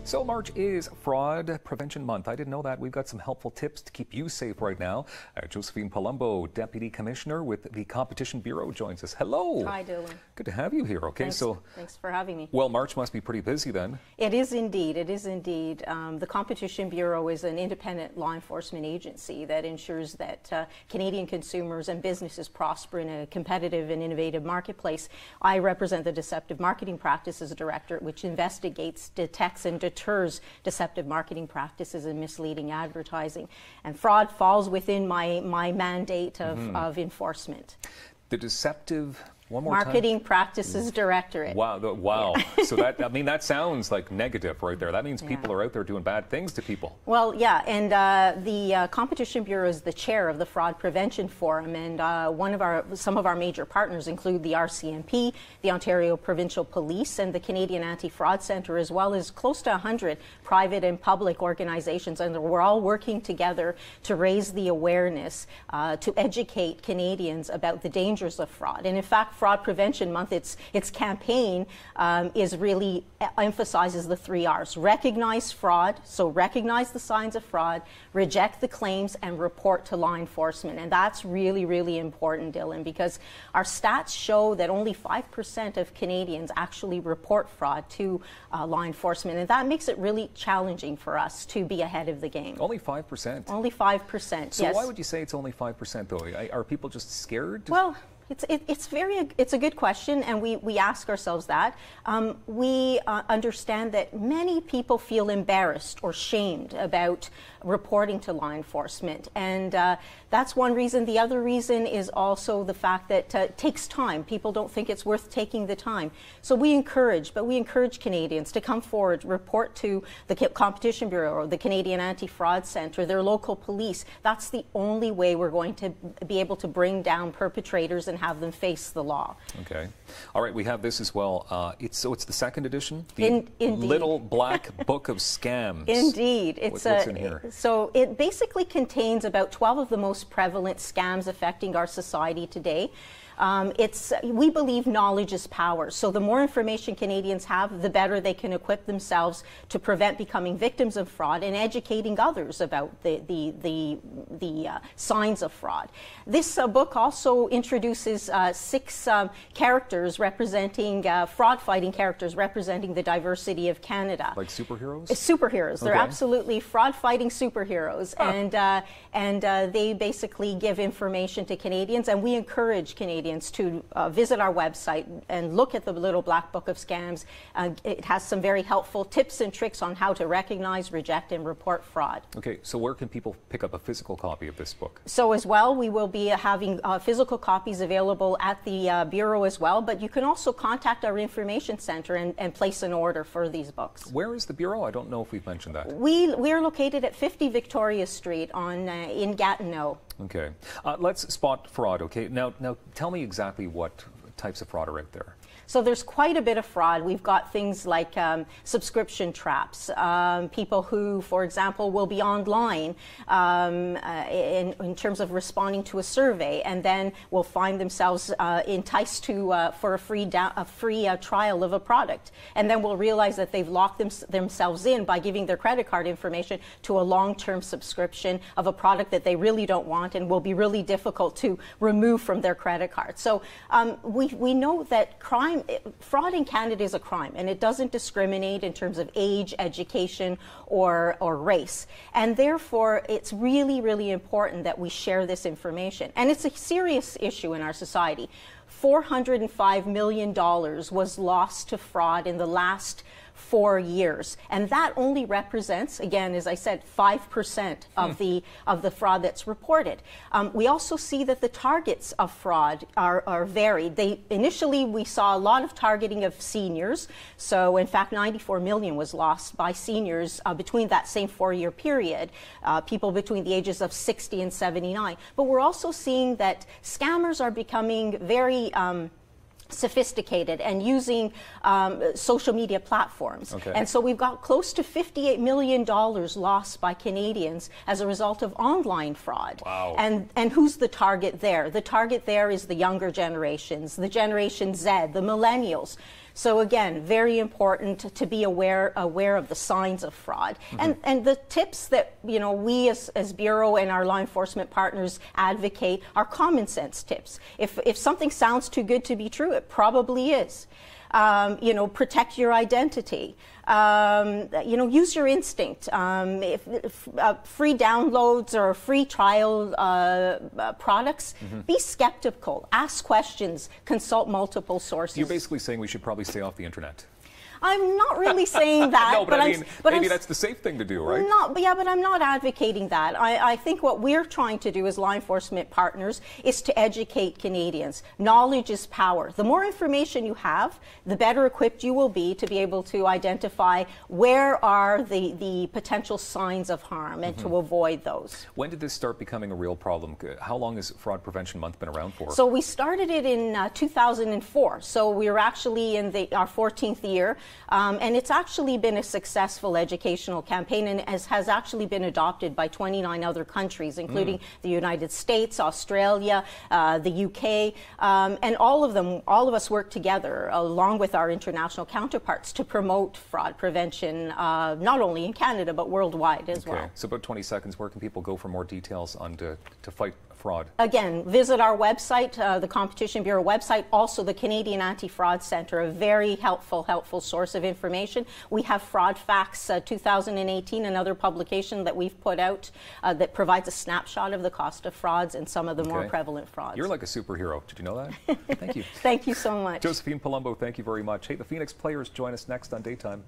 So March is Fraud Prevention Month. I didn't know that. We've got some helpful tips to keep you safe right now. Josephine Palumbo, Deputy Commissioner with the Competition Bureau, joins us. Hello. Hi, Dylan. Good to have you here. Okay, thanks for having me. Well, March must be pretty busy then. It is indeed. It is indeed. The Competition Bureau is an independent law enforcement agency that ensures that Canadian consumers and businesses prosper in a competitive and innovative marketplace. I represent the Deceptive Marketing Practices Directorate, which investigates, detects, and deters deceptive marketing practices and misleading advertising. And fraud falls within my mandate of enforcement. The Deceptive... One more Marketing time. Practices Directorate. Wow, wow. Yeah. So that sounds like negative right there. That means people are out there doing bad things to people. Well, yeah, and the Competition Bureau is the chair of the Fraud Prevention Forum, and some of our major partners include the RCMP, the Ontario Provincial Police, and the Canadian Anti-Fraud Centre, as well as close to 100 private and public organizations, and we're all working together to raise the awareness, to educate Canadians about the dangers of fraud. And in fact, Fraud Prevention Month, its campaign is really emphasizes the 3 R's. Recognize fraud, so recognize the signs of fraud, reject the claims, and report to law enforcement. And that's really, really important, Dylan, because our stats show that only 5% of Canadians actually report fraud to law enforcement. And that makes it really challenging for us to be ahead of the game. Only 5%? Only 5%, so yes. Why would you say it's only 5% though? Are people just scared? Well, it's a good question, and we ask ourselves that. We understand that many people feel embarrassed or shamed about reporting to law enforcement, and that's one reason. The other reason is also the fact that it takes time. People don't think it's worth taking the time. So we encourage Canadians to come forward, report to the Competition Bureau or the Canadian Anti-Fraud Centre, their local police. That's the only way we're going to be able to bring down perpetrators and have them face the law. Okay. All right, we have this as well. It's the second edition? The Indeed. Little Black Book of Scams. Indeed. What's in here? So it basically contains about 12 of the most prevalent scams affecting our society today. We believe knowledge is power. So the more information Canadians have, the better they can equip themselves to prevent becoming victims of fraud and educating others about the signs of fraud. This book also introduces 6 characters representing fraud-fighting characters representing the diversity of Canada. Like superheroes? Superheroes. They're okay. Absolutely fraud-fighting superheroes, and they basically give information to Canadians, and we encourage Canadians to visit our website and look at the Little Black Book of Scams. It has some very helpful tips and tricks on how to recognize, reject, and report fraud. Okay, so where can people pick up a physical copy of this book? So as well, we will be having physical copies available at the Bureau as well, but you can also contact our information center and place an order for these books. Where is the Bureau? I don't know if we've mentioned that. We are located at 50 Victoria Street in Gatineau. Okay. Let's spot fraud, okay? Now tell me exactly what types of fraud are out there. So there's quite a bit of fraud. We've got things like subscription traps, people who, for example, will be online in terms of responding to a survey, and then will find themselves enticed for a free trial of a product, and then will realize that they've locked themselves in by giving their credit card information to a long-term subscription of a product that they really don't want and will be really difficult to remove from their credit card. So we know that fraud in Canada is a crime, and it doesn't discriminate in terms of age, education, or race. And therefore, it's really, really important that we share this information. And it's a serious issue in our society. $405 million was lost to fraud in the last 4 years, and that only represents, again, as I said, 5% of the fraud that's reported. We also see that the targets of fraud are varied. Initially, we saw a lot of targeting of seniors. So, in fact, 94 million was lost by seniors between that same 4-year period, people between the ages of 60 and 79. But we're also seeing that scammers are becoming very sophisticated and using social media platforms. Okay. And so we've got close to $58 million lost by Canadians as a result of online fraud. Wow. And who's the target there? The target there is the younger generations, the Generation Z, the millennials. So again, very important to be aware of the signs of fraud. And the tips that we as Bureau and our law enforcement partners advocate are common sense tips. If something sounds too good to be true, it probably is. Protect your identity. Use your instinct. Free downloads or free trial products, be skeptical, ask questions, consult multiple sources. You're basically saying we should probably stay off the internet. I'm not really saying that. No, but I mean, maybe that's the safe thing to do, right? But I'm not advocating that. I think what we're trying to do as law enforcement partners is to educate Canadians. Knowledge is power. The more information you have, the better equipped you will be to be able to identify where are the potential signs of harm and to avoid those. When did this start becoming a real problem? How long has Fraud Prevention Month been around for? So we started it in 2004. So we're actually in our 14th year. And it's actually been a successful educational campaign and has actually been adopted by 29 other countries, including the United States, Australia, the UK, and all of us work together along with our international counterparts to promote fraud prevention, not only in Canada, but worldwide as well. So about 20 seconds, where can people go for more details on to fight fraud? Again, visit our website, the Competition Bureau website, also the Canadian Anti-Fraud Centre, a very helpful source of information. We have Fraud Facts 2018, another publication that we've put out that provides a snapshot of the cost of frauds and some of the more prevalent frauds. You're like a superhero. Did you know that? Thank you. Thank you so much. Josephine Palumbo, thank you very much. Hey, the Phoenix Players join us next on Daytime.